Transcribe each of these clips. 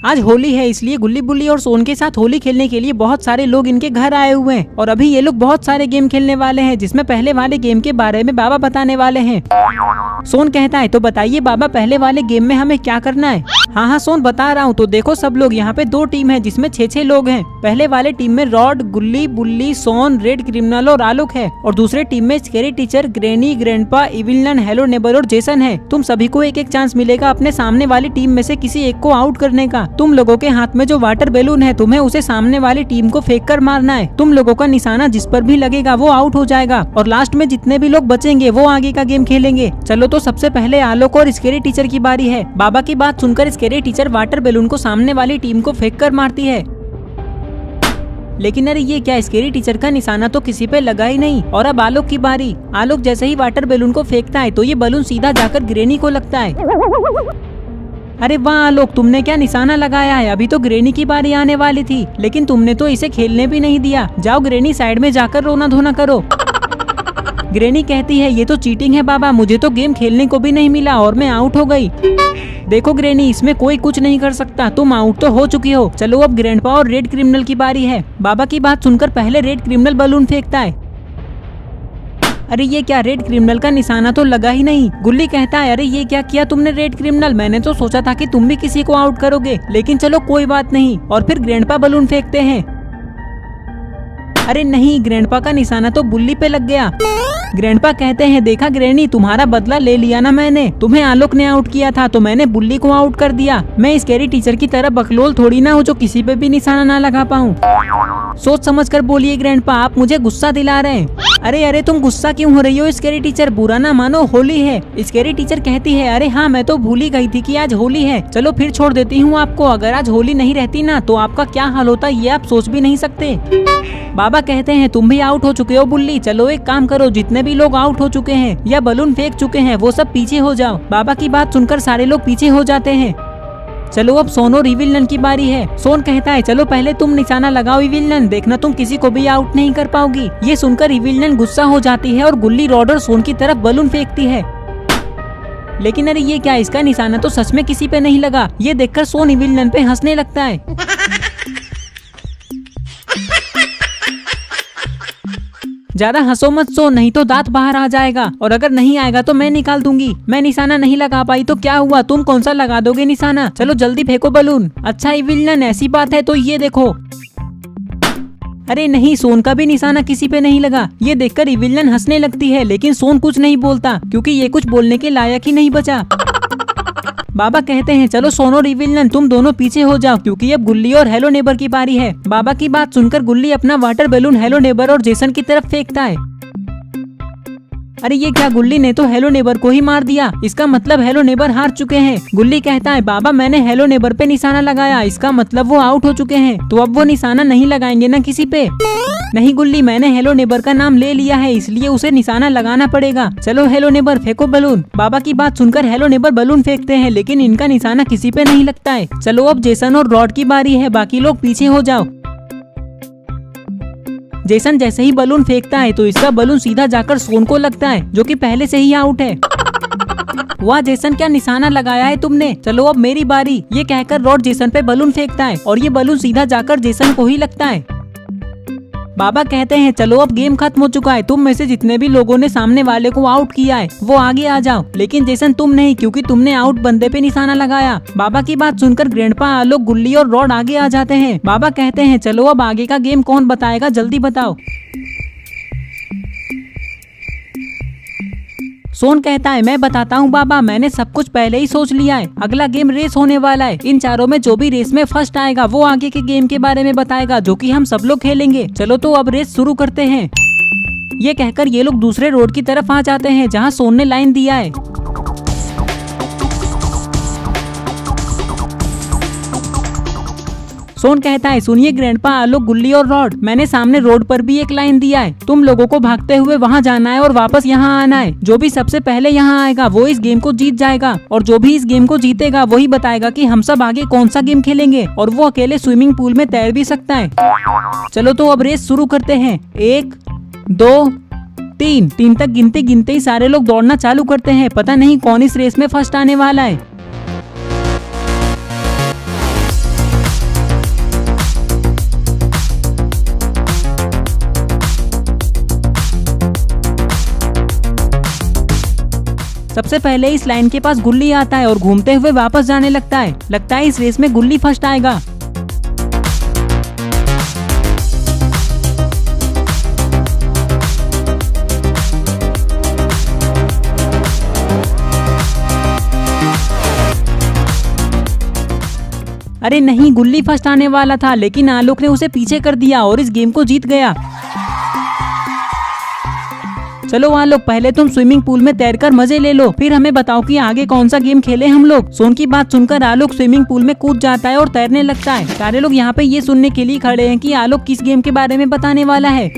आज होली है, इसलिए गुल्ली बुल्ली और सोन के साथ होली खेलने के लिए बहुत सारे लोग इनके घर आए हुए हैं और अभी ये लोग बहुत सारे गेम खेलने वाले हैं, जिसमें पहले वाले गेम के बारे में बाबा बताने वाले हैं। सोन कहता है तो बताइए बाबा, पहले वाले गेम में हमें क्या करना है। हाँ सोन बता रहा हूँ। तो देखो सब लोग, यहाँ पे 2 टीम है जिसमें 6-6 लोग हैं। पहले वाले टीम में रॉड, गुल्ली, बुल्ली, सोन, रेड क्रिमिनल और आलोक है और दूसरे टीम में Scary Teacher, Granny, Grandpa, Evil Nun, Hello Neighbor और जेसन है। तुम सभी को एक चांस मिलेगा अपने सामने वाली टीम में से किसी एक को आउट करने का। तुम लोगों के हाथ में जो वाटर बैलून है, तुम्हें उसे सामने वाली टीम को फेंक कर मारना है। तुम लोगों का निशाना जिस पर भी लगेगा वो आउट हो जाएगा और लास्ट में जितने भी लोग बचेंगे वो आगे का गेम खेलेंगे। चलो तो सबसे पहले आलोक और स्केरी टीचर की बारी है। बाबा की बात सुनकर स्केरी टीचर वाटर बैलून को सामने वाली टीम को फेंक कर मारती है। लेकिन अरे ये क्या, स्केरी टीचर का निशाना तो किसी पे लगा ही नहीं। और अब आलोक की बारी। आलोक जैसे ही वाटर बैलून को फेंकता है तो ये बैलून सीधा जाकर ग्रैनी को लगता है। अरे वाह आलोक, तुमने क्या निशाना लगाया है। अभी तो ग्रैनी की बारी आने वाली थी, लेकिन तुमने तो इसे खेलने भी नहीं दिया। जाओ ग्रैनी, साइड में जाकर रोना धोना करो। ग्रैनी कहती है ये तो चीटिंग है बाबा, मुझे तो गेम खेलने को भी नहीं मिला और मैं आउट हो गई। देखो ग्रैनी, इसमें कोई कुछ नहीं कर सकता, तुम आउट तो हो चुकी हो। चलो अब ग्रैंडपा और रेड क्रिमिनल की बारी है। बाबा की बात सुनकर पहले रेड क्रिमिनल बैलून फेंकता है। अरे ये क्या, रेड क्रिमिनल का निशाना तो लगा ही नहीं। गुल्ली कहता है अरे ये क्या किया तुमने रेड क्रिमिनल, मैंने तो सोचा था कि तुम भी किसी को आउट करोगे, लेकिन चलो कोई बात नहीं। और फिर ग्रैंडपा बैलून फेंकते हैं। अरे नहीं, ग्रैंडपा का निशाना तो बुल्ली पे लग गया। ग्रैंडपा कहते हैं देखा ग्रैनी, तुम्हारा बदला ले लिया ना मैंने। तुम्हें आलोक ने आउट किया था तो मैंने बुल्ली को आउट कर दिया। मैं स्केरी टीचर की तरह बकलोल थोड़ी ना हूँ जो किसी पे भी निशाना ना लगा पाऊँ। सोच समझ कर बोलिए ग्रैंडपा, आप मुझे गुस्सा दिला रहे हैं। अरे तुम गुस्सा क्यों हो रही हो स्केरी टीचर, बुरा ना मानो, होली है। स्केरी टीचर कहती है अरे हाँ, मैं तो भूल ही गई थी कि आज होली है। चलो फिर छोड़ देती हूँ आपको। अगर आज होली नहीं रहती ना तो आपका क्या हाल होता ये आप सोच भी नहीं सकते। बाबा कहते हैं तुम भी आउट हो चुके हो बुल्ली। चलो एक काम करो, जितने भी लोग आउट हो चुके हैं या बलून फेंक चुके हैं वो सब पीछे हो जाओ। बाबा की बात सुनकर सारे लोग पीछे हो जाते हैं। चलो अब सोन और इविल नन की बारी है। सोन कहता है चलो पहले तुम निशाना लगाओ इविल नन, देखना तुम किसी को भी आउट नहीं कर पाओगी। ये सुनकर इविल नन गुस्सा हो जाती है और गुल्ली, रॉड और सोन की तरफ बलून फेंकती है। लेकिन अरे ये क्या, इसका निशाना तो सच में किसी पे नहीं लगा। ये देखकर सोन इविल नन पे हंसने लगता है। ज्यादा हंसो मत सो, नहीं तो दांत बाहर आ जाएगा और अगर नहीं आएगा तो मैं निकाल दूंगी। मैं निशाना नहीं लगा पाई तो क्या हुआ, तुम कौन सा लगा दोगे निशाना। चलो जल्दी फेंको बलून। अच्छा इविल नन, ऐसी बात है तो ये देखो। अरे नहीं, सोन का भी निशाना किसी पे नहीं लगा। ये देखकर इविल नन हंसने लगती है, लेकिन सोन कुछ नहीं बोलता क्योंकि ये कुछ बोलने के लायक ही नहीं बचा। बाबा कहते हैं चलो सोन और इविल नन तुम दोनों पीछे हो जाओ क्योंकि अब गुल्ली और हेलो नेबर की बारी है। बाबा की बात सुनकर गुल्ली अपना वाटर बैलून हेलो नेबर और जेसन की तरफ फेंकता है। अरे ये क्या, गुल्ली ने तो हेलो नेबर को ही मार दिया। इसका मतलब हेलो नेबर हार चुके हैं। गुल्ली कहता है बाबा मैंने हेलो नेबर पे निशाना लगाया, इसका मतलब वो आउट हो चुके हैं। तो अब वो निशाना नहीं लगाएंगे ना किसी पे। नहीं गुल्ली, मैंने हेलो नेबर का नाम ले लिया है इसलिए उसे निशाना लगाना पड़ेगा। चलो हेलो नेबर फेंको बलून। बाबा की बात सुनकर हेलो नेबर बलून फेंकते हैं, लेकिन इनका निशाना किसी पे नहीं लगता है। चलो अब जेसन और रॉड की बारी है, बाकी लोग पीछे हो जाओ। जेसन जैसे ही बलून फेंकता है तो इसका बलून सीधा जाकर सोन को लगता है जो कि पहले से ही आउट है। वाह जेसन, क्या निशाना लगाया है तुमने। चलो अब मेरी बारी। ये कहकर रॉड जेसन पे बलून फेंकता है और ये बलून सीधा जाकर जेसन को ही लगता है। बाबा कहते हैं चलो अब गेम खत्म हो चुका है। तुम में से जितने भी लोगों ने सामने वाले को आउट किया है वो आगे आ जाओ, लेकिन जेसन तुम नहीं, क्योंकि तुमने आउट बंदे पे निशाना लगाया। बाबा की बात सुनकर ग्रैंडपा, आलोक, गुल्ली और रॉड आगे आ जाते हैं। बाबा कहते हैं चलो अब आगे का गेम कौन बताएगा, जल्दी बताओ। सोन कहता है मैं बताता हूँ बाबा, मैंने सब कुछ पहले ही सोच लिया है। अगला गेम रेस होने वाला है। इन चारों में जो भी रेस में फर्स्ट आएगा वो आगे के गेम के बारे में बताएगा जो कि हम सब लोग खेलेंगे। चलो तो अब रेस शुरू करते हैं। ये कहकर ये लोग दूसरे रोड की तरफ आ जाते हैं जहाँ सोन ने लाइन दिया है। सोन कहता है सुनिए ग्रैंडपा, आलोक, गुल्ली और रॉड, मैंने सामने रोड पर भी एक लाइन दिया है। तुम लोगों को भागते हुए वहाँ जाना है और वापस यहाँ आना है। जो भी सबसे पहले यहाँ आएगा वो इस गेम को जीत जाएगा और जो भी इस गेम को जीतेगा वही बताएगा कि हम सब आगे कौन सा गेम खेलेंगे और वो अकेले स्विमिंग पूल में तैर भी सकता है। चलो तो अब रेस शुरू करते हैं। 1 2 3 तक गिनते गिनते ही सारे लोग दौड़ना चालू करते हैं। पता नहीं कौन इस रेस में फर्स्ट आने वाला है। सबसे पहले इस लाइन के पास गुल्ली आता है और घूमते हुए वापस जाने लगता है। लगता है इस रेस में गुल्ली फर्स्ट आएगा। अरे नहीं, गुल्ली फर्स्ट आने वाला था लेकिन आलोक ने उसे पीछे कर दिया और इस गेम को जीत गया। चलो आलोक, पहले तुम स्विमिंग पूल में तैरकर मजे ले लो, फिर हमें बताओ कि आगे कौन सा गेम खेले हम लोग। सोन की बात सुनकर आलोक स्विमिंग पूल में कूद जाता है और तैरने लगता है। सारे लोग यहाँ पे ये सुनने के लिए खड़े हैं कि आलोक किस गेम के बारे में बताने वाला है।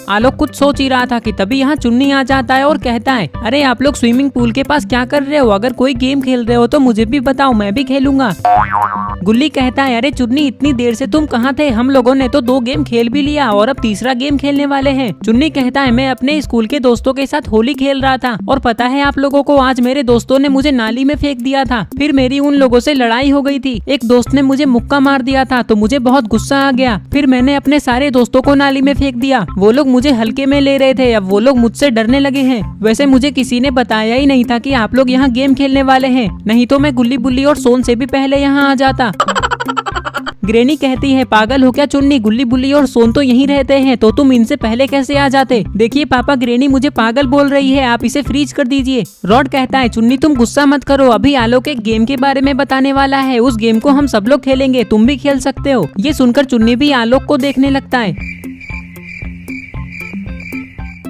आलोक कुछ सोच ही रहा था कि तभी यहाँ चुन्नी आ जाता है और कहता है, अरे आप लोग स्विमिंग पूल के पास क्या कर रहे हो? अगर कोई गेम खेल रहे हो तो मुझे भी बताओ, मैं भी खेलूंगा। गुल्ली कहता है, अरे चुन्नी इतनी देर से तुम कहाँ थे? हम लोगों ने तो 2 गेम खेल भी लिया और अब तीसरा गेम खेलने वाले हैं। चुन्नी कहता है, मैं अपने स्कूल के दोस्तों के साथ होली खेल रहा था और पता है आप लोगों को, आज मेरे दोस्तों ने मुझे नाली में फेंक दिया था। फिर मेरी उन लोगों से लड़ाई हो गई थी। एक दोस्त ने मुझे मुक्का मार दिया था तो मुझे बहुत गुस्सा आ गया। फिर मैंने अपने सारे दोस्तों को नाली में फेंक दिया। वो लोग मुझे हल्के में ले रहे थे, अब वो लोग मुझसे डरने लगे हैं। वैसे मुझे किसी ने बताया ही नहीं था कि आप लोग यहाँ गेम खेलने वाले हैं, नहीं तो मैं गुल्ली बुल्ली और सोन से भी पहले यहाँ आ जाता। ग्रेनी कहती है, पागल हो क्या चुन्नी? गुल्ली बुल्ली और सोन तो यहीं रहते हैं, तो तुम इनसे पहले कैसे आ जाते? देखिए पापा, ग्रेनी मुझे पागल बोल रही है, आप इसे फ्रीज कर दीजिए। रॉड कहता है, चुन्नी तुम गुस्सा मत करो, अभी आलोक एक गेम के बारे में बताने वाला है। उस गेम को हम सब लोग खेलेंगे, तुम भी खेल सकते हो। ये सुनकर चुन्नी भी आलोक को देखने लगता है।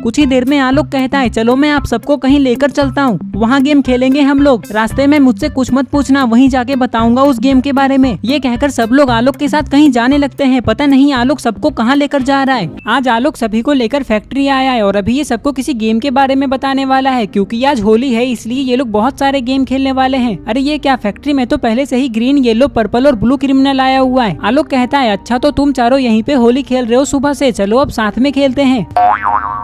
कुछ ही देर में आलोक कहता है, चलो मैं आप सबको कहीं लेकर चलता हूँ, वहाँ गेम खेलेंगे हम लोग। रास्ते में मुझसे कुछ मत पूछना, वहीं जाके बताऊंगा उस गेम के बारे में। ये कहकर सब लोग आलोक के साथ कहीं जाने लगते हैं। पता नहीं आलोक सबको कहाँ लेकर जा रहा है। आज आलोक सभी को लेकर फैक्ट्री आया है और अभी ये सबको किसी गेम के बारे में बताने वाला है, क्योंकि आज होली है इसलिए ये लोग बहुत सारे गेम खेलने वाले हैं। अरे ये क्या, फैक्ट्री में तो पहले से ही ग्रीन, येलो, पर्पल और ब्लू क्रिमिनल आया हुआ है। आलोक कहता है, अच्छा तो तुम चारों यहीं पे होली खेल रहे हो सुबह से, चलो अब साथ में खेलते हैं।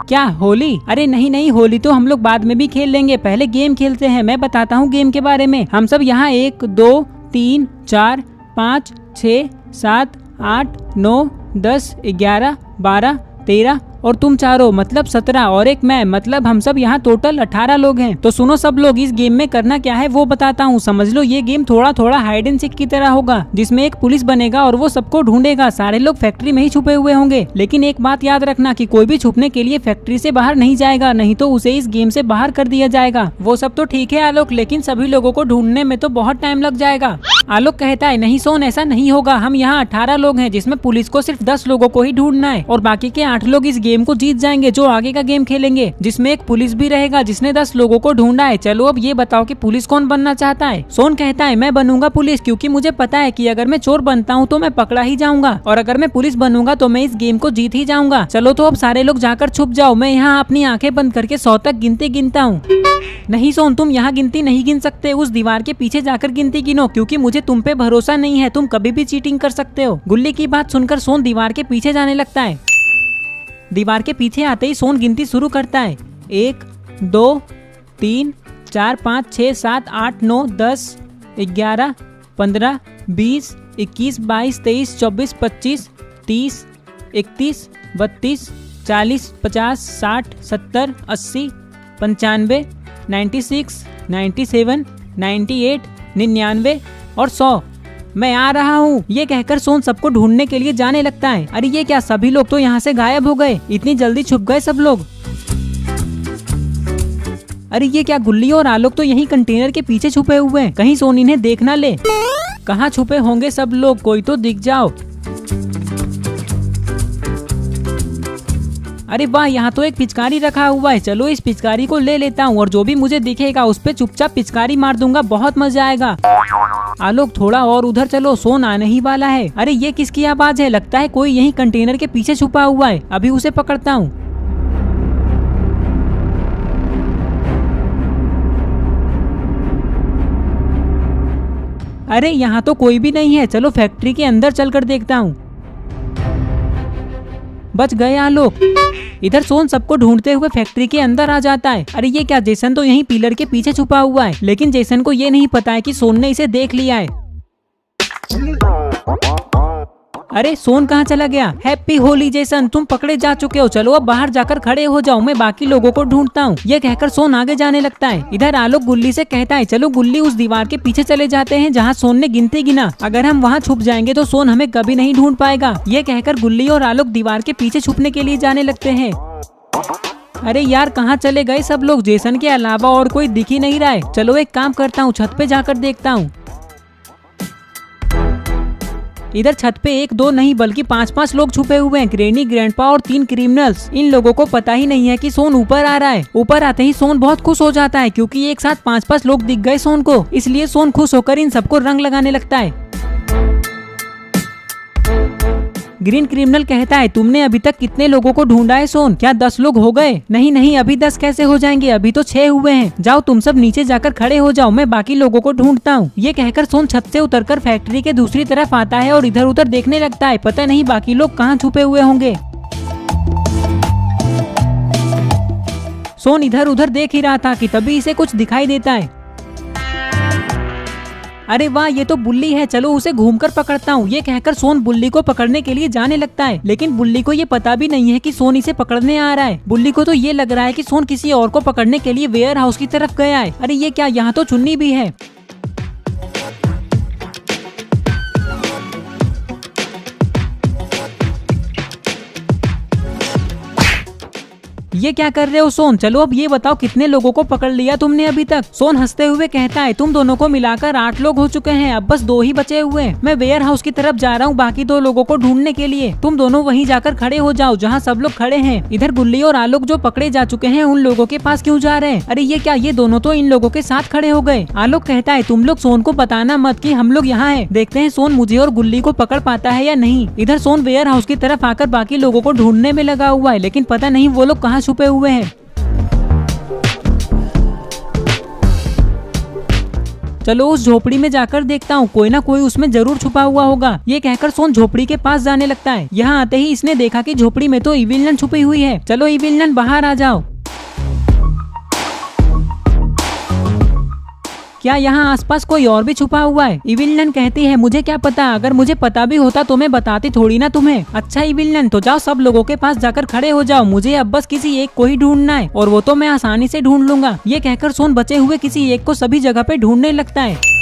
क्या होली? अरे नहीं नहीं, होली तो हम लोग बाद में भी खेल लेंगे, पहले गेम खेलते हैं। मैं बताता हूँ गेम के बारे में। हम सब यहाँ 1 2 3 4 5 6 7 8 9 10 11 12 13 और तुम चारों मतलब 17 और एक मैं, मतलब हम सब यहाँ टोटल 18 लोग हैं। तो सुनो सब लोग, इस गेम में करना क्या है वो बताता हूँ। समझ लो ये गेम थोड़ा थोड़ा हाइड एंड सीक की तरह होगा, जिसमें एक पुलिस बनेगा और वो सबको ढूंढेगा। सारे लोग फैक्ट्री में ही छुपे हुए होंगे, लेकिन एक बात याद रखना कि कोई भी छुपने के लिए फैक्ट्री से बाहर नहीं जाएगा, नहीं तो उसे इस गेम से बाहर कर दिया जाएगा। वो सब तो ठीक है आलोक, लेकिन सभी लोगों को ढूंढने में तो बहुत टाइम लग जाएगा। आलोक कहता है, नहीं सोन, ऐसा नहीं होगा। हम यहाँ 18 लोग हैं, जिसमें पुलिस को सिर्फ 10 लोगों को ही ढूंढना है और बाकी के 8 लोग इस गेम को जीत जाएंगे, जो आगे का गेम खेलेंगे, जिसमें एक पुलिस भी रहेगा जिसने 10 लोगों को ढूंढा है। चलो अब ये बताओ कि पुलिस कौन बनना चाहता है? सोन कहता है, मैं बनूंगा पुलिस, क्योंकि मुझे पता है कि अगर मैं चोर बनता हूँ तो मैं पकड़ा ही जाऊंगा, और अगर मैं पुलिस बनूंगा तो मैं इस गेम को जीत ही जाऊंगा। चलो तो अब सारे लोग जाकर छुप जाओ, मैं यहाँ अपनी आंखें बंद करके 100 तक गिनता हूँ। नहीं सोन, तुम यहाँ गिनती नहीं गिन सकते, उस दीवार के पीछे जाकर गिनती गिनो, क्योंकि मुझे तुम पे भरोसा नहीं है, तुम कभी भी चीटिंग कर सकते हो। गुल्ली की बात सुनकर सोन दीवार के पीछे जाने लगता है। दीवार के पीछे आते ही सोन गिनती शुरू करता है। 1 2 3 4 5 6 7 8 9 10 11 15 20 21 22 23 24 25 30 31 32 40 50 60 70 80 95 96 97 98 99 और 100। मैं आ रहा हूँ, ये कहकर सोन सबको ढूंढने के लिए जाने लगता है। अरे ये क्या, सभी लोग तो यहाँ से गायब हो गए, इतनी जल्दी छुप गए सब लोग। अरे ये क्या, गुल्ली और आलोक तो यहीं कंटेनर के पीछे छुपे हुए हैं, कहीं सोन इन्हें देख ना ले। कहाँ छुपे होंगे सब लोग, कोई तो दिख जाओ। अरे वाह, यहाँ तो एक पिचकारी रखा हुआ है, चलो इस पिचकारी को ले लेता हूँ और जो भी मुझे दिखेगा उस पे चुपचाप पिचकारी मार दूंगा, बहुत मजा आएगा। आलोक थोड़ा और उधर चलो, सोन आने ही वाला है। अरे ये किसकी आवाज है? लगता है कोई यहीं कंटेनर के पीछे छुपा हुआ है, अभी उसे पकड़ता हूँ। अरे यहाँ तो कोई भी नहीं है, चलो फैक्ट्री के अंदर चलकर देखता हूँ। बच गए आलोक। इधर सोन सबको ढूंढते हुए फैक्ट्री के अंदर आ जाता है। अरे ये क्या, जेसन तो यहीं पिलर के पीछे छुपा हुआ है, लेकिन जेसन को ये नहीं पता है कि सोन ने इसे देख लिया है। अरे सोन कहाँ चला गया? हैप्पी होली जेसन, तुम पकड़े जा चुके हो, चलो अब बाहर जाकर खड़े हो जाओ, मैं बाकी लोगों को ढूंढता हूँ। ये कहकर सोन आगे जाने लगता है। इधर आलोक गुल्ली से कहता है चलो गुल्ली उस दीवार के पीछे चले जाते हैं जहाँ सोन ने गिनती गिना, अगर हम वहाँ छुप जाएंगे तो सोन हमें कभी नहीं ढूंढ पाएगा। ये कहकर गुल्ली और आलोक दीवार के पीछे छुपने के लिए जाने लगते हैं। अरे यार कहाँ चले गए सब लोग? जेसन के अलावा और कोई दिख ही नहीं रहा है। चलो एक काम करता हूँ, छत पे जाकर देखता हूँ। इधर छत पे 1-2 नहीं बल्कि 5-5 लोग छुपे हुए हैं, ग्रैनी, ग्रैंडपा और 3 क्रिमिनल्स। इन लोगों को पता ही नहीं है कि सोन ऊपर आ रहा है। ऊपर आते ही सोन बहुत खुश हो जाता है क्योंकि एक साथ 5-5 लोग दिख गए सोन को, इसलिए सोन खुश होकर इन सबको रंग लगाने लगता है। ग्रीन क्रिमिनल कहता है तुमने अभी तक कितने लोगों को ढूंढा है सोन? क्या 10 लोग हो गए? नहीं नहीं, अभी 10 कैसे हो जाएंगे, अभी तो 6 हुए हैं। जाओ तुम सब नीचे जाकर खड़े हो जाओ, मैं बाकी लोगों को ढूंढता हूँ। ये कहकर सोन छत से उतरकर फैक्ट्री के दूसरी तरफ आता है और इधर उधर देखने लगता है, पता नहीं बाकी लोग कहाँ छुपे हुए होंगे। सोन इधर उधर देख ही रहा था कि तभी इसे कुछ दिखाई देता है। अरे वाह, ये तो बुल्ली है, चलो उसे घूमकर पकड़ता हूँ। ये कहकर सोन बुल्ली को पकड़ने के लिए जाने लगता है, लेकिन बुल्ली को ये पता भी नहीं है कि सोन इसे पकड़ने आ रहा है। बुल्ली को तो ये लग रहा है कि सोन किसी और को पकड़ने के लिए वेयर हाउस की तरफ गया है। अरे ये क्या, यहाँ तो चुन्नी भी है। ये क्या कर रहे हो सोन? चलो अब ये बताओ कितने लोगों को पकड़ लिया तुमने अभी तक? सोन हंसते हुए कहता है तुम दोनों को मिलाकर 8 लोग हो चुके हैं, अब बस 2 ही बचे हुए हैं। मैं वेयर हाउस की तरफ जा रहा हूँ बाकी 2 लोगों को ढूंढने के लिए। तुम दोनों वहीं जाकर खड़े हो जाओ जहाँ सब लोग खड़े हैं। इधर गुल्ली और आलोक जो पकड़े जा चुके हैं उन लोगों के पास क्यों जा रहे हैं? अरे ये क्या, ये दोनों तो इन लोगों के साथ खड़े हो गए। आलोक कहता है तुम लोग सोन को बताना मत कि हम लोग यहाँ है, देखते हैं सोन मुझे और गुल्ली को पकड़ पाता है या नहीं। इधर सोन वेयर हाउस की तरफ आकर बाकी लोगों को ढूंढने में लगा हुआ है, लेकिन पता नहीं वो लोग कहाँ छुपे हुए हैं। चलो उस झोपड़ी में जाकर देखता हूँ, कोई ना कोई उसमें जरूर छुपा हुआ होगा। ये कहकर सोन झोपड़ी के पास जाने लगता है। यहाँ आते ही इसने देखा कि झोपड़ी में तो इविलन छुपी हुई है। चलो इविलन बाहर आ जाओ। क्या यहाँ आसपास कोई और भी छुपा हुआ है? इविलन कहती है मुझे क्या पता, अगर मुझे पता भी होता तो मैं बताती थोड़ी ना तुम्हें। अच्छा इविलन, तो जाओ सब लोगों के पास जाकर खड़े हो जाओ, मुझे अब बस किसी एक को ही ढूंढना है और वो तो मैं आसानी से ढूंढ लूंगा। ये कहकर सोन बचे हुए किसी एक को सभी जगह पे ढूंढने लगता है।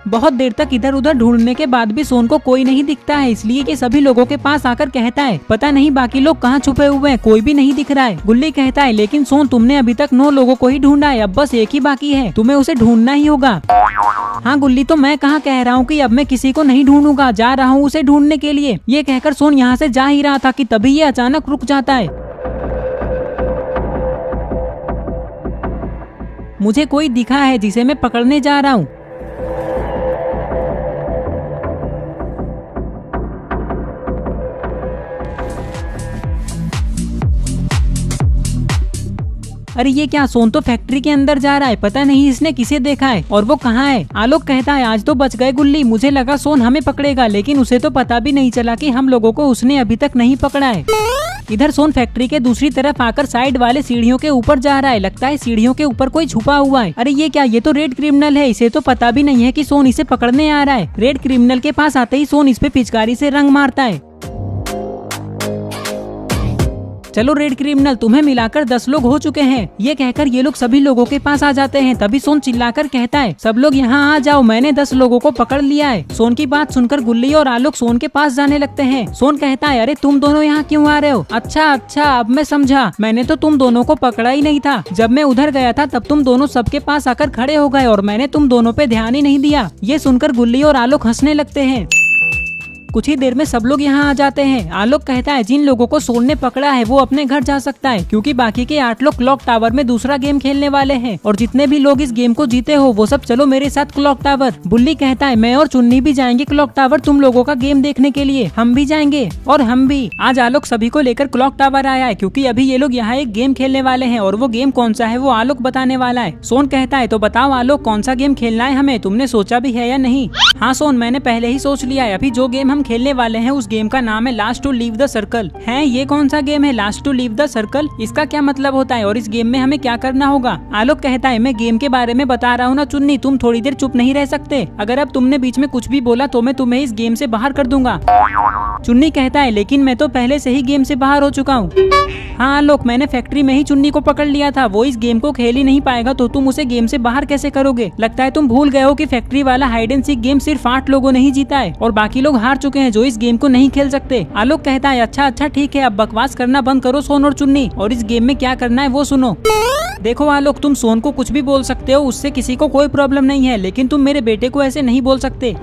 बहुत देर तक इधर उधर ढूंढने के बाद भी सोन को कोई नहीं दिखता है, इसलिए कि सभी लोगों के पास आकर कहता है पता नहीं बाकी लोग कहाँ छुपे हुए हैं, कोई भी नहीं दिख रहा है। गुल्ली कहता है लेकिन सोन तुमने अभी तक 9 लोगों को ही ढूंढा है, अब बस एक ही बाकी है, तुम्हें उसे ढूंढना ही होगा। हाँ गुल्ली, तो मैं कहाँ कह रहा हूँ कि अब मैं किसी को नहीं ढूंढूंगा, जा रहा हूँ उसे ढूंढने के लिए। ये कहकर सोन यहाँ से जा ही रहा था कि तभी ये अचानक रुक जाता है। मुझे कोई दिखा है जिसे मैं पकड़ने जा रहा हूँ। अरे ये क्या, सोन तो फैक्ट्री के अंदर जा रहा है, पता नहीं इसने किसे देखा है और वो कहाँ है। आलोक कहता है आज तो बच गए गुल्ली, मुझे लगा सोन हमें पकड़ेगा, लेकिन उसे तो पता भी नहीं चला कि हम लोगों को उसने अभी तक नहीं पकड़ा है। इधर सोन फैक्ट्री के दूसरी तरफ आकर साइड वाले सीढ़ियों के ऊपर जा रहा है, लगता है सीढ़ियों के ऊपर कोई छुपा हुआ है। अरे ये क्या, ये तो रेड क्रिमिनल है, इसे तो पता भी नहीं है कि सोन इसे पकड़ने आ रहा है। रेड क्रिमिनल के पास आते ही सोन इस पे पिचकारी से रंग मारता है। चलो रेड क्रिमिनल, तुम्हें मिलाकर 10 लोग हो चुके हैं। ये कहकर ये लोग सभी लोगों के पास आ जाते हैं। तभी सोन चिल्लाकर कहता है सब लोग यहाँ आ जाओ, मैंने 10 लोगों को पकड़ लिया है। सोन की बात सुनकर गुल्ली और आलोक सोन के पास जाने लगते हैं। सोन कहता है अरे तुम दोनों यहाँ क्यों आ रहे हो? अच्छा, अब मैं समझा, मैंने तो तुम दोनों को पकड़ा ही नहीं था। जब मैं उधर गया था तब तुम दोनों सबके पास आकर खड़े हो गए और मैंने तुम दोनों पे ध्यान ही नहीं दिया। ये सुनकर गुल्ली और आलोक हंसने लगते हैं। कुछ ही देर में सब लोग यहाँ आ जाते हैं। आलोक कहता है जिन लोगों को सोन ने पकड़ा है वो अपने घर जा सकता है, क्योंकि बाकी के 8 लोग क्लॉक टावर में दूसरा गेम खेलने वाले हैं और जितने भी लोग इस गेम को जीते हो वो सब चलो मेरे साथ क्लॉक टावर। बुल्ली कहता है मैं और चुन्नी भी जाएंगे क्लॉक टावर तुम लोगों का गेम देखने के लिए, हम भी जाएंगे। और हम भी। आज आलोक सभी को लेकर क्लॉक टावर आया है, क्योंकि अभी ये लोग यहाँ एक गेम खेलने वाले हैं और वो गेम कौन सा है वो आलोक बताने वाला है। सोन कहता है तो बताओ आलोक, कौन सा गेम खेलना है हमें, तुमने सोचा भी है या नहीं? हाँ सोन, मैंने पहले ही सोच लिया है, अभी जो गेम हम हम खेलने वाले हैं उस गेम का नाम है last to leave the circle. है ये कौन सा गेम है last to leave the circle? इसका क्या मतलब होता है और इस गेम में हमें क्या करना होगा? आलोक कहता है मैं गेम के बारे में बता रहा हूँ ना चुन्नी, तुम थोड़ी देर चुप नहीं रह सकते। अगर अब तुमने बीच में कुछ भी बोला तो मैं तुम्हें इस गेम से बाहर कर दूंगा। चुन्नी कहता है लेकिन मैं तो पहले से ही गेम से बाहर हो चुका हूँ। हाँ आलोक, मैंने फैक्ट्री में ही चुन्नी को पकड़ लिया था, वो इस गेम को खेल ही नहीं पाएगा तो तुम उसे गेम से बाहर कैसे करोगे? लगता है तुम भूल गए हो कि फैक्ट्री वाला हाइड एंड सीक गेम सिर्फ 8 लोगों ने ही जीता है और बाकी लोग हार चुके हैं जो इस गेम को नहीं खेल सकते। आलोक कहता है अच्छा ठीक है, अब बकवास करना बंद करो सोन और चुन्नी, और इस गेम में क्या करना है वो सुनो। देखो आलोक, तुम सोन को कुछ भी बोल सकते हो, उससे किसी को कोई प्रॉब्लम नहीं है, लेकिन तुम मेरे बेटे को ऐसे नहीं बोल सकते।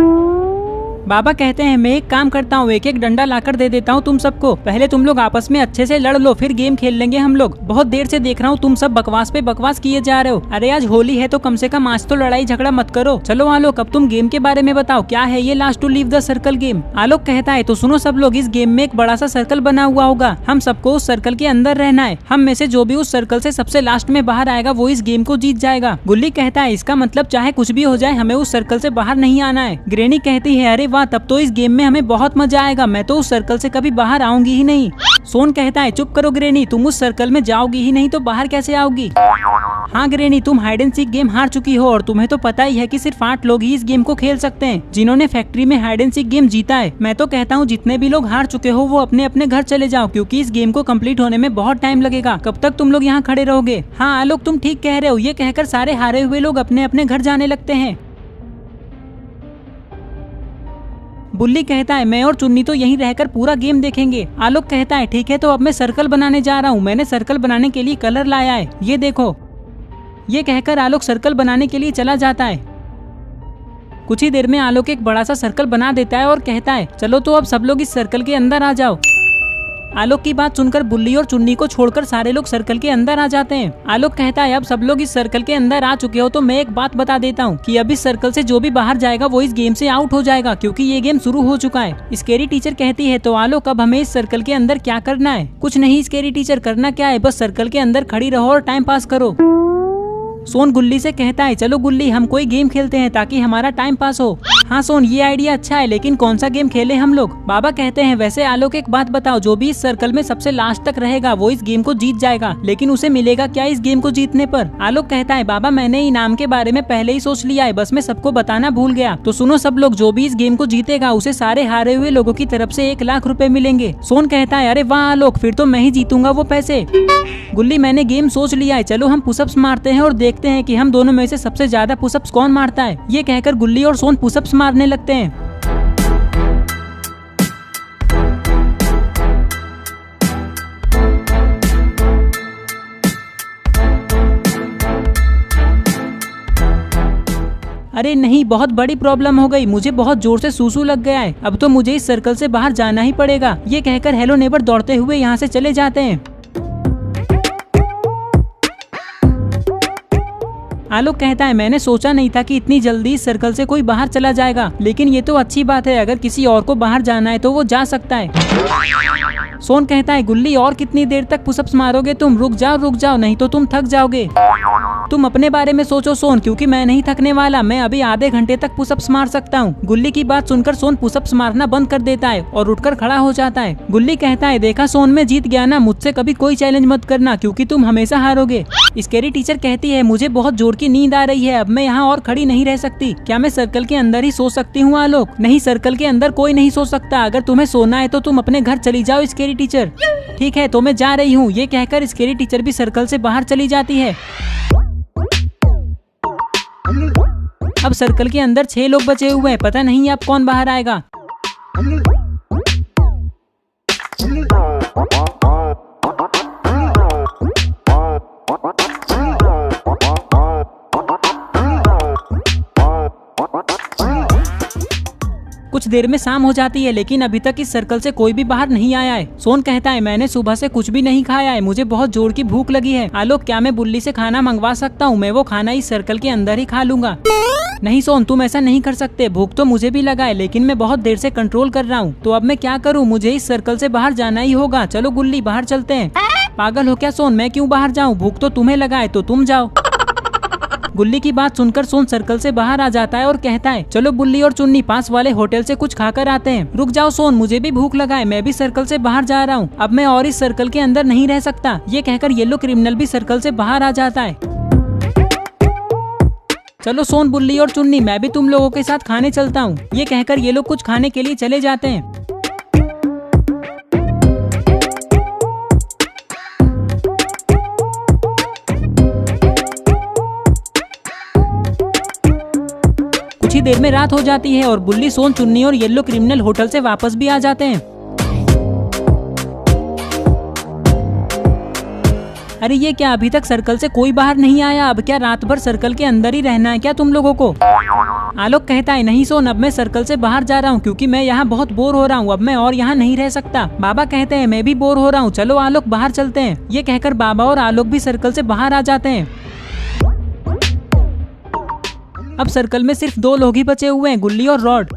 बाबा कहते हैं मैं एक काम करता हूँ, एक एक डंडा लाकर दे देता हूँ तुम सबको, पहले तुम लोग आपस में अच्छे से लड़ लो फिर गेम खेल लेंगे हम लोग। बहुत देर से देख रहा हूँ तुम सब बकवास पे बकवास किए जा रहे हो। अरे आज होली है तो कम से कम आज तो लड़ाई झगड़ा मत करो। चलो आलोक, अब तुम गेम के बारे में बताओ, क्या है ये last to leave the circle game? Alok कहता है तो सुनो सब लोग, इस गेम में एक बड़ा सा सर्कल बना हुआ होगा, हम सबको उस सर्कल के अंदर रहना है। हम में से जो भी उस सर्कल से सबसे लास्ट में बाहर आएगा वो इस गेम को जीत जाएगा। गुल्ली कहता है इसका मतलब चाहे कुछ भी हो जाए हमें उस सर्कल से बाहर नहीं आना है। ग्रेनी कहती है अरे वाह, तब तो इस गेम में हमें बहुत मजा आएगा, मैं तो उस सर्कल से कभी बाहर आऊंगी ही नहीं। सोन कहता है चुप करो ग्रेनी, तुम उस सर्कल में जाओगी ही नहीं तो बाहर कैसे आओगी? हाँ ग्रेनी, तुम हाइड एंड सीक गेम हार चुकी हो और तुम्हें तो पता ही है कि सिर्फ 8 लोग ही इस गेम को खेल सकते हैं जिन्होंने फैक्ट्री में हाइड एंड सीक गेम जीता है। मैं तो कहता हूँ जितने भी लोग हार चुके हो वो अपने अपने घर चले जाओ, क्योंकि इस गेम को कंप्लीट होने में बहुत टाइम लगेगा। कब तक तुम लोग यहाँ खड़े रहोगे? हाँ आलोक, तुम ठीक कह रहे हो। ये कहकर सारे हारे हुए लोग अपने अपने घर जाने लगते हैं। बुल्ली कहता है मैं और चुन्नी तो यहीं रहकर पूरा गेम देखेंगे। आलोक कहता है ठीक है, तो अब मैं सर्कल बनाने जा रहा हूँ, मैंने सर्कल बनाने के लिए कलर लाया है, ये देखो। ये कहकर आलोक सर्कल बनाने के लिए चला जाता है। कुछ ही देर में आलोक एक बड़ा सा सर्कल बना देता है और कहता है चलो तो अब सब लोग इस सर्कल के अंदर आ जाओ। आलोक की बात सुनकर बुल्ली और चुन्नी को छोड़कर सारे लोग सर्कल के अंदर आ जाते हैं। आलोक कहता है अब सब लोग इस सर्कल के अंदर आ चुके हो तो मैं एक बात बता देता हूँ कि अब इस सर्कल से जो भी बाहर जाएगा वो इस गेम से आउट हो जाएगा, क्योंकि ये गेम शुरू हो चुका है। स्केरी टीचर कहती है तो आलोक अब हमें इस सर्कल के अंदर क्या करना है? कुछ नहीं स्केरी टीचर, करना क्या है, बस सर्कल के अंदर खड़ी रहो और टाइम पास करो। सोन गुल्ली से कहता है चलो गुल्ली हम कोई गेम खेलते हैं ताकि हमारा टाइम पास हो। हाँ सोन, ये आइडिया अच्छा है, लेकिन कौन सा गेम खेले हम लोग? बाबा कहते हैं वैसे आलोक एक बात बताओ, जो भी इस सर्कल में सबसे लास्ट तक रहेगा वो इस गेम को जीत जाएगा, लेकिन उसे मिलेगा क्या इस गेम को जीतने पर? आलोक कहता है बाबा मैंने इनाम के बारे में पहले ही सोच लिया है, बस मैं सबको बताना भूल गया। तो सुनो सब लोग, जो भी इस गेम को जीतेगा उसे सारे हारे हुए लोगों की तरफ से 1 लाख रुपए मिलेंगे। सोन कहता है अरे वाह आलोक, फिर तो मैं ही जीतूंगा वो पैसे। गुल्ली मैंने गेम सोच लिया है, चलो हम पुशअप्स मारते हैं और देखते हैं कि हम दोनों में से सबसे ज्यादा पुशअप्स कौन मारता है। ये कहकर गुल्ली और सोन पुशअप्स मारने लगते हैं। अरे नहीं, बहुत बड़ी प्रॉब्लम हो गई, मुझे बहुत जोर से सूसू लग गया है, अब तो मुझे इस सर्कल से बाहर जाना ही पड़ेगा। ये कहकर हेलो नेबर दौड़ते हुए यहाँ से चले जाते हैं। आलोक कहता है मैंने सोचा नहीं था कि इतनी जल्दी इस सर्कल से कोई बाहर चला जाएगा, लेकिन ये तो अच्छी बात है, अगर किसी और को बाहर जाना है तो वो जा सकता है। सोन कहता है गुल्ली और कितनी देर तक पुशअप्स मारोगे तुम? रुक जाओ नहीं तो तुम थक जाओगे। तुम अपने बारे में सोचो सोन, क्योंकि मैं नहीं थकने वाला, मैं अभी आधे घंटे तक पुशअप्स मार सकता हूँ। गुल्ली की बात सुनकर सोन पुशअप्स मारना बंद कर देता है और उठकर खड़ा हो जाता है। गुल्ली कहता है देखा सोन, मैं जीत गया ना, मुझसे कभी कोई चैलेंज मत करना क्योंकि तुम हमेशा हारोगे। स्केरी टीचर कहती है मुझे बहुत जोर की नींद आ रही है, अब मैं यहाँ और खड़ी नहीं रह सकती, क्या मैं सर्कल के अंदर ही सो सकती हूँ? आलोक नहीं, सर्कल के अंदर कोई नहीं सो सकता, अगर तुम्हें सोना है तो तुम अपने घर चली जाओ स्केरी टीचर। ठीक है तो मैं जा रही हूँ। ये कहकर स्केरी टीचर भी सर्कल से बाहर चली जाती है। अब सर्कल के अंदर 6 लोग बचे हुए हैं, पता नहीं अब कौन बाहर आएगा। कुछ देर में शाम हो जाती है, लेकिन अभी तक इस सर्कल से कोई भी बाहर नहीं आया है। सोन कहता है मैंने सुबह से कुछ भी नहीं खाया है, मुझे बहुत जोर की भूख लगी है। आलोक क्या मैं बुल्ली से खाना मंगवा सकता हूँ? मैं वो खाना इस सर्कल के अंदर ही खा लूंगा। नहीं सोन, तुम ऐसा नहीं कर सकते, भूख तो मुझे भी लगा है, लेकिन मैं बहुत देर से कंट्रोल कर रहा हूँ, तो अब मैं क्या करूँ? मुझे इस सर्कल से बाहर जाना ही होगा। चलो गुल्ली बाहर चलते हैं। पागल हो क्या सोन, मैं क्यों बाहर जाऊँ? भूख तो तुम्हें लगा है तो तुम जाओ। गुल्ली की बात सुनकर सोन सर्कल से बाहर आ जाता है और कहता है चलो बुल्ली और चुन्नी पास वाले होटल से कुछ खाकर आते हैं। रुक जाओ सोन, मुझे भी भूख लगा है, मैं भी सर्कल से बाहर जा रहा हूँ, अब मैं और इस सर्कल के अंदर नहीं रह सकता। ये कहकर येलो क्रिमिनल भी सर्कल से बाहर आ जाता है। चलो सोन, बुल्ली और चुन्नी, मैं भी तुम लोगों के साथ खाने चलता हूँ। ये कहकर ये लोग कुछ खाने के लिए चले जाते हैं। कुछ ही देर में रात हो जाती है और बुल्ली, सोन, चुन्नी और येलो क्रिमिनल होटल से वापस भी आ जाते हैं। अरे ये क्या, अभी तक सर्कल से कोई बाहर नहीं आया, अब क्या रात भर सर्कल के अंदर ही रहना है क्या तुम लोगों को? आलोक कहता है नहीं सोन, अब मैं सर्कल से बाहर जा रहा हूँ क्योंकि मैं यहाँ बहुत बोर हो रहा हूँ, अब मैं और यहाँ नहीं रह सकता। बाबा कहते हैं मैं भी बोर हो रहा हूँ, चलो आलोक बाहर चलते हैं। ये कहकर बाबा और आलोक भी सर्कल से बाहर आ जाते हैं। अब सर्कल में सिर्फ 2 लोग ही बचे हुए हैं, गुल्ली और रॉड।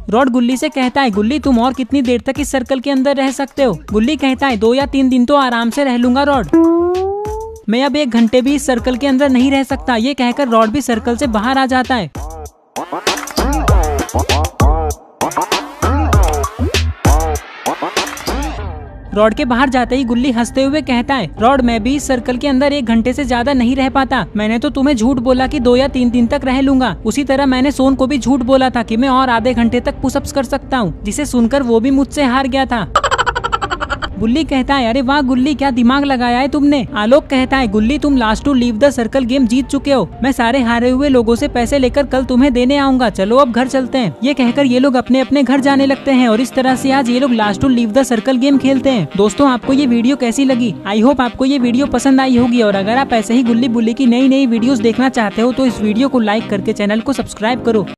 रॉड गुल्ली से कहता है गुल्ली तुम और कितनी देर तक इस सर्कल के अंदर रह सकते हो? गुल्ली कहता है 2 या 3 दिन तो आराम से रह लूंगा रॉड, मैं अब 1 घंटे भी इस सर्कल के अंदर नहीं रह सकता। ये कहकर रॉड भी सर्कल से बाहर आ जाता है। रॉड के बाहर जाते ही गुल्ली हंसते हुए कहता है रॉड, मैं भी इस सर्कल के अंदर 1 घंटे से ज्यादा नहीं रह पाता, मैंने तो तुम्हें झूठ बोला कि 2 या 3 दिन तक रह लूंगा, उसी तरह मैंने सोन को भी झूठ बोला था कि मैं और आधे घंटे तक पुशअप्स कर सकता हूँ, जिसे सुनकर वो भी मुझसे हार गया था। बुल्ली कहता है अरे वाह गुल्ली, क्या दिमाग लगाया है तुमने। आलोक कहता है गुल्ली तुम last to leave the circle game जीत चुके हो, मैं सारे हारे हुए लोगों से पैसे लेकर कल तुम्हें देने आऊंगा, चलो अब घर चलते हैं। ये कहकर ये लोग अपने अपने घर जाने लगते हैं और इस तरह से आज ये लोग last to leave the circle game खेलते हैं। दोस्तों आपको ये वीडियो कैसी लगी? आई होप आपको ये वीडियो पसंद आई होगी, और अगर आप ऐसे ही गुल्ली बुल्ली की नई नई वीडियोस देखना चाहते हो तो इस वीडियो को लाइक करके चैनल को सब्सक्राइब करो।